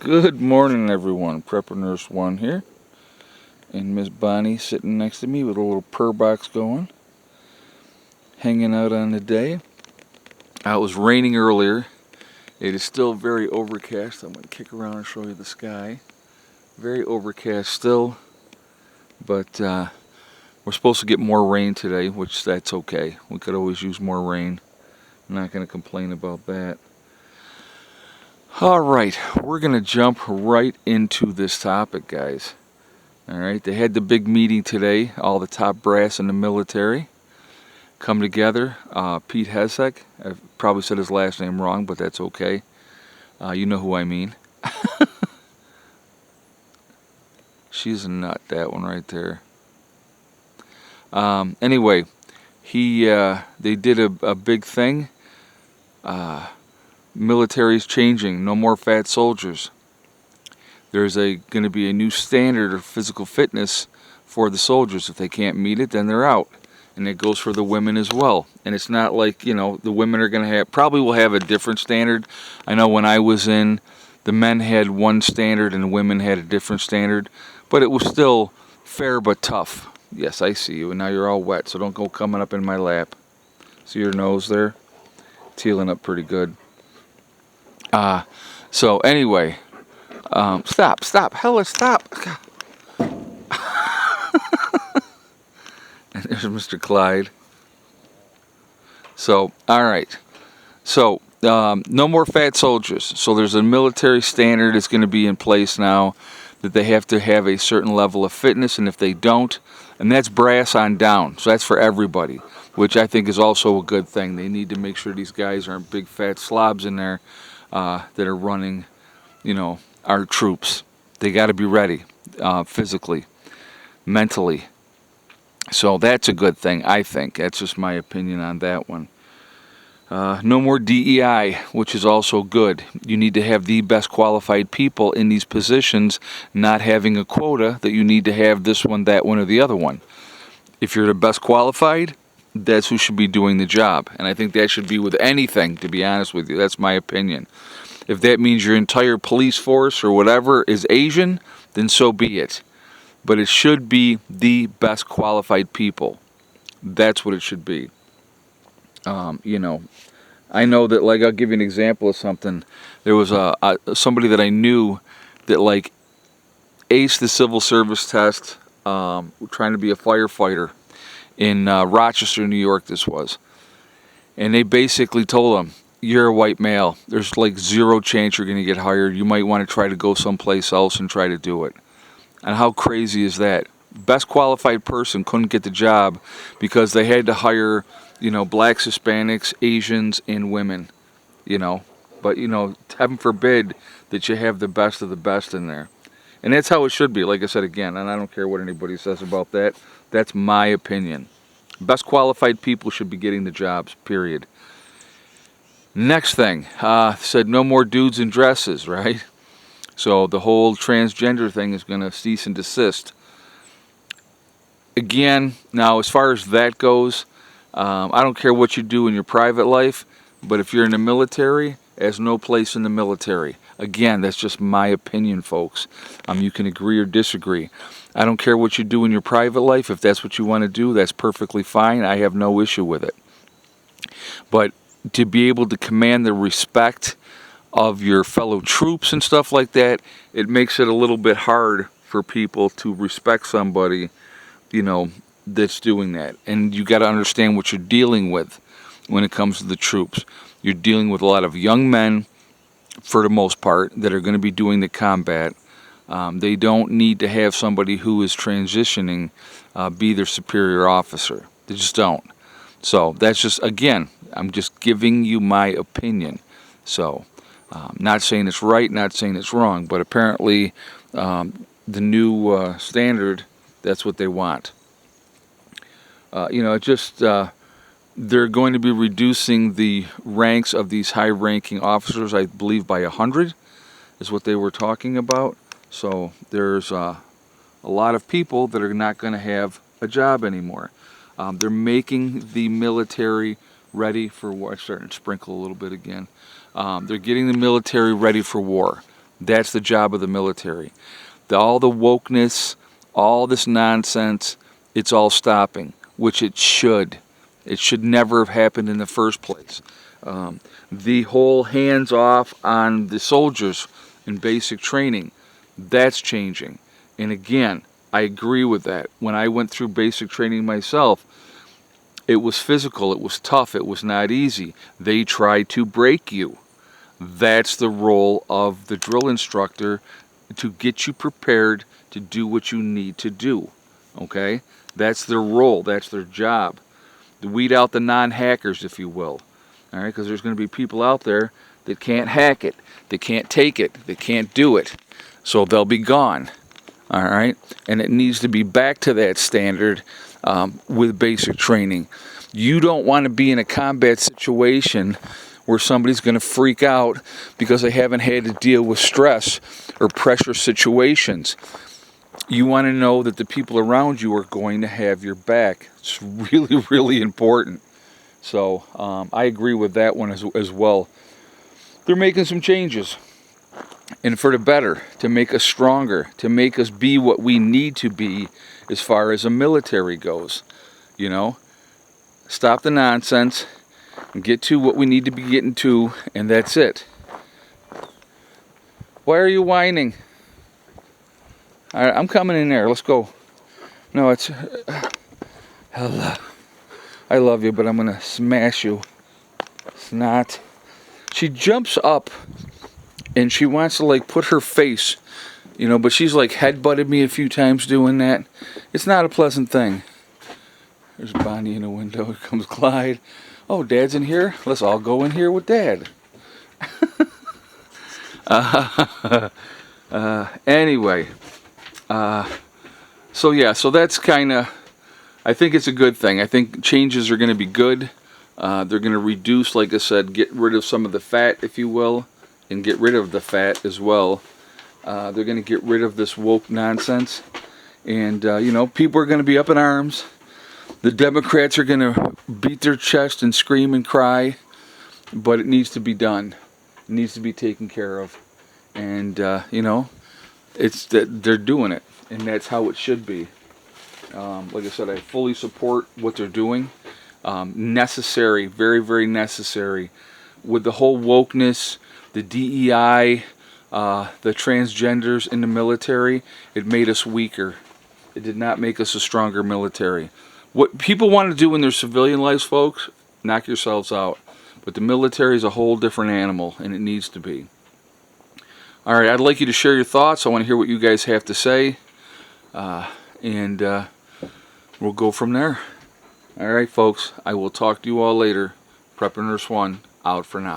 Good morning, everyone. Prepper Nurse 1 here. And Miss Bonnie sitting next to me with a little purr box going. Hanging out on the day. It was raining earlier. It is still very overcast. I'm going to kick around and show you the sky. Very overcast still. But we're supposed to get more rain today, which that's okay. We could always use more rain. I'm not going to complain about that. Alright, we're going to jump right into this topic, guys. Alright, they had the big meeting today, all the top brass in the military come together. Pete Hegseth, I probably said his last name wrong, but that's okay. You know who I mean. She's a nut, that one right there. Anyway, they did a big thing. Military's changing, no more fat soldiers. There's going to be a new standard of physical fitness for the soldiers. If they can't meet it, then they're out. And it goes for the women as well. And it's not like, the women are going to probably will have a different standard. I know when I was in, the men had one standard and the women had a different standard. But it was still fair but tough. Yes, I see you. And now you're all wet, so don't go coming up in my lap. See your nose there? It's healing up pretty good. So anyway, stop, hella stop. And there's Mr. Clyde. So, alright. So, no more fat soldiers. So there's a military standard that's going to be in place now that they have to have a certain level of fitness, and if they don't, and that's brass on down. So that's for everybody, which I think is also a good thing. They need to make sure these guys aren't big fat slobs in there that are running, our troops. They got to be ready physically, mentally. So that's a good thing, I think. That's just my opinion on that one. No more DEI, which is also good. You need to have the best qualified people in these positions, not having a quota that you need to have this one, that one, or the other one. If you're the best qualified, that's who should be doing the job. And I think that should be with anything, to be honest with you. That's my opinion. If that means your entire police force or whatever is Asian, then so be it. But it should be the best qualified people. That's what it should be. I know that, like, I'll give you an example of something. There was somebody that I knew that, like, aced the civil service test, trying to be a firefighter in Rochester, New York, this was. And they basically told him, you're a white male. There's, like, zero chance you're going to get hired. You might want to try to go someplace else and try to do it. And how crazy is that? Best qualified person couldn't get the job because they had to hire, blacks, Hispanics, Asians, and women, But, heaven forbid that you have the best of the best in there. And that's how it should be, like I said again, and I don't care what anybody says about that. That's my opinion. Best qualified people should be getting the jobs, period. Next thing, said no more dudes in dresses, right? So the whole transgender thing is going to cease and desist. Again, now as far as that goes, I don't care what you do in your private life, but if you're in the military, there's no place in the military. Again, that's just my opinion, folks. You can agree or disagree. I don't care what you do in your private life. If that's what you want to do, that's perfectly fine. I have no issue with it. But to be able to command the respect of your fellow troops and stuff like that, it makes it a little bit hard for people to respect somebody, that's doing that. And you got to understand what you're dealing with when it comes to the troops. You're dealing with a lot of young men, for the most part, that are going to be doing the combat. They don't need to have somebody who is transitioning be their superior officer. They just don't. So that's just, again, I'm just giving you my opinion. So, not saying it's right, not saying it's wrong, but apparently the new standard, that's what they want. They're going to be reducing the ranks of these high-ranking officers, I believe, by 100, is what they were talking about. So there's a lot of people that are not going to have a job anymore. They're making the military ready for war. It's starting to sprinkle a little bit again. They're getting the military ready for war. That's the job of the military. All the wokeness, all this nonsense, it's all stopping, which it should. It should never have happened in the first place. The whole hands off on the soldiers in basic training, that's changing. And again, I agree with that. When I went through basic training myself, it was physical, it was tough, it was not easy. They tried to break you. That's the role of the drill instructor, to get you prepared to do what you need to do. Okay? That's their role, that's their job. To weed out the non-hackers, if you will. All right? Because there's going to be people out there that can't hack it, they can't take it, they can't do it. So they'll be gone. All right? And it needs to be back to that standard with basic training. You don't want to be in a combat situation where somebody's going to freak out because they haven't had to deal with stress or pressure situations. You want to know that the people around you are going to have your back. It's really, really important. So I agree with that one as well. They're making some changes, and for the better, to make us stronger, to make us be what we need to be as far as a military goes. You know, stop the nonsense and get to what we need to be getting to, and that's it. Why are you whining? All right, I'm coming in there. Let's go. No, it's... I love you, but I'm going to smash you. It's not... She jumps up and she wants to like put her face, you know, but she's like headbutted me a few times doing that. It's not a pleasant thing. There's Bonnie in the window. Here comes Clyde. Oh, Dad's in here? Let's all go in here with Dad. Anyway, so that's kind of, I think it's a good thing. I think changes are going to be good. They're going to reduce, like I said, get rid of some of the fat, if you will, and get rid of the fat as well. They're going to get rid of this woke nonsense. And, you know, people are going to be up in arms. The Democrats are going to beat their chest and scream and cry. But it needs to be done. It needs to be taken care of. And, you know, it's that they're doing it. And that's how it should be. Like I said, I fully support what they're doing. Necessary, very, very necessary. With the whole wokeness, the DEI, the transgenders in the military, it made us weaker. It did not make us a stronger military. What people want to do in their civilian lives, folks, knock yourselves out. But the military is a whole different animal, and it needs to be. All right, I'd like you to share your thoughts. I want to hear what you guys have to say. And we'll go from there. All right, folks, I will talk to you all later. Prepper Nurse 1, out for now.